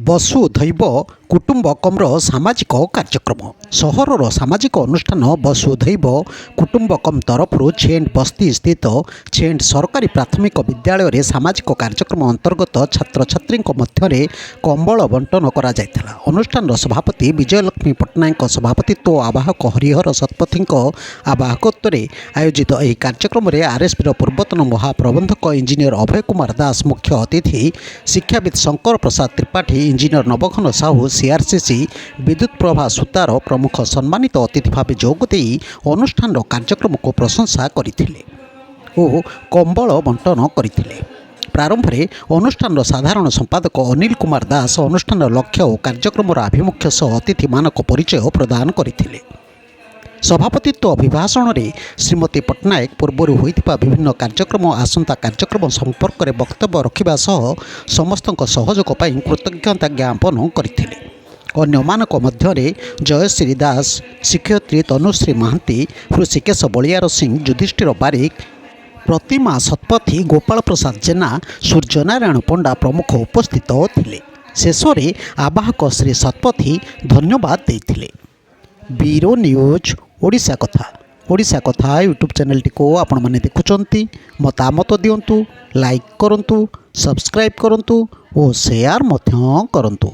ବସୁଧୈବ କୁଟୁମ୍ବକମ୍ର ସାମାଜିକ କାର୍ଯ୍ୟକ୍ରମ। ସହରର ସାମାଜିକ ଅନୁଷ୍ଠାନ ବସୁଧୈବ କୁଟୁମ୍ବକମ୍ ତରଫରୁ ଛେଣ୍ଡ ବସ୍ତି ସ୍ଥିତ ଛେଣ୍ଡ ସରକାରୀ ପ୍ରାଥମିକ ବିଦ୍ୟାଳୟରେ ସାମାଜିକ କାର୍ଯ୍ୟକ୍ରମ ଅନ୍ତର୍ଗତ ଛାତ୍ରଛାତ୍ରୀଙ୍କ ମଧ୍ୟରେ କମ୍ବଳ ବଣ୍ଟନ କରାଯାଇଥିଲା। ଅନୁଷ୍ଠାନର ସଭାପତି ବିଜୟଲକ୍ଷ୍ମୀ ପଟ୍ଟନାୟକଙ୍କ ସଭାପତିତ୍ୱ ଓ ଆବାହକ ହରିହର ଶତପଥୀଙ୍କ ଆବାହକତ୍ୱରେ ଆୟୋଜିତ ଏହି କାର୍ଯ୍ୟକ୍ରମରେ ଆର୍ଏସ୍ପିର ପୂର୍ବତନ ମହାପ୍ରବନ୍ଧକ ଇଞ୍ଜିନିୟର ଅଭୟ କୁମାର ଦାସ ମୁଖ୍ୟ ଅତିଥି, ଶିକ୍ଷାବିତ୍ ଶଙ୍କର ପ୍ରସାଦ ତ୍ରିପାଠୀ, ଇଞ୍ଜିନିୟର ନବଘନ ସାହୁ, ସିଆର୍ସିସି ବିଦ୍ୟୁତ୍ ପ୍ରଭା ସୁତାର ପ୍ରମୁଖ ସମ୍ମାନିତ ଅତିଥି ଭାବେ ଯୋଗଦେଇ ଅନୁଷ୍ଠାନର କାର୍ଯ୍ୟକ୍ରମକୁ ପ୍ରଶଂସା କରିଥିଲେ ଓ କମ୍ବଳ ବଣ୍ଟନ କରିଥିଲେ। ପ୍ରାରମ୍ଭରେ ଅନୁଷ୍ଠାନର ସାଧାରଣ ସମ୍ପାଦକ ଅନିଲ କୁମାର ଦାସ ଅନୁଷ୍ଠାନର ଲକ୍ଷ୍ୟ ଓ କାର୍ଯ୍ୟକ୍ରମର ଆଭିମୁଖ୍ୟ ସହ ଅତିଥିମାନଙ୍କ ପରିଚୟ ପ୍ରଦାନ କରିଥିଲେ। ସଭାପତିତ୍ୱ ଅଭିଭାଷଣରେ ଶ୍ରୀମତୀ ପଟ୍ଟନାୟକ ପୂର୍ବରୁ ହୋଇଥିବା ବିଭିନ୍ନ କାର୍ଯ୍ୟକ୍ରମ ଓ ଆସନ୍ତା କାର୍ଯ୍ୟକ୍ରମ ସମ୍ପର୍କରେ ବକ୍ତବ୍ୟ ରଖିବା ସହ ସମସ୍ତଙ୍କ ସହଯୋଗ ପାଇଁ କୃତଜ୍ଞତା ଜ୍ଞାପନ କରିଥିଲେ। ଅନ୍ୟମାନଙ୍କ ମଧ୍ୟରେ ଜୟଶ୍ରୀ ଦାସ, ଶିକ୍ଷୟତ୍ରୀ ତନୁଶ୍ରୀ ମହାନ୍ତି, ହୃଷିକେଶ ବଳିଆର ସିଂ, ଯୁଧିଷ୍ଠିର ବାରିକ, ପ୍ରତିମା ଶତପଥୀ, ଗୋପାଳ ପ୍ରସାଦ ଜେନା, ସୂର୍ଯ୍ୟନାରାୟଣ ପଣ୍ଡା ପ୍ରମୁଖ ଉପସ୍ଥିତ ଥିଲେ। ଶେଷରେ ଆବାହକ ଶ୍ରୀ ଶତପଥୀ ଧନ୍ୟବାଦ ଦେଇଥିଲେ। ବ୍ୟୁରୋ ନ୍ୟୁଜ୍ ଓଡ଼ିଶା କଥା ୟୁଟ୍ୟୁବ୍ ଚ୍ୟାନେଲଟିକୁ ଆପଣମାନେ ଦେଖୁଛନ୍ତି, ମତାମତ ଦିଅନ୍ତୁ, ଲାଇକ୍ କରନ୍ତୁ, ସବସ୍କ୍ରାଇବ୍ କରନ୍ତୁ ଓ ସେୟାର ମଧ୍ୟ କରନ୍ତୁ।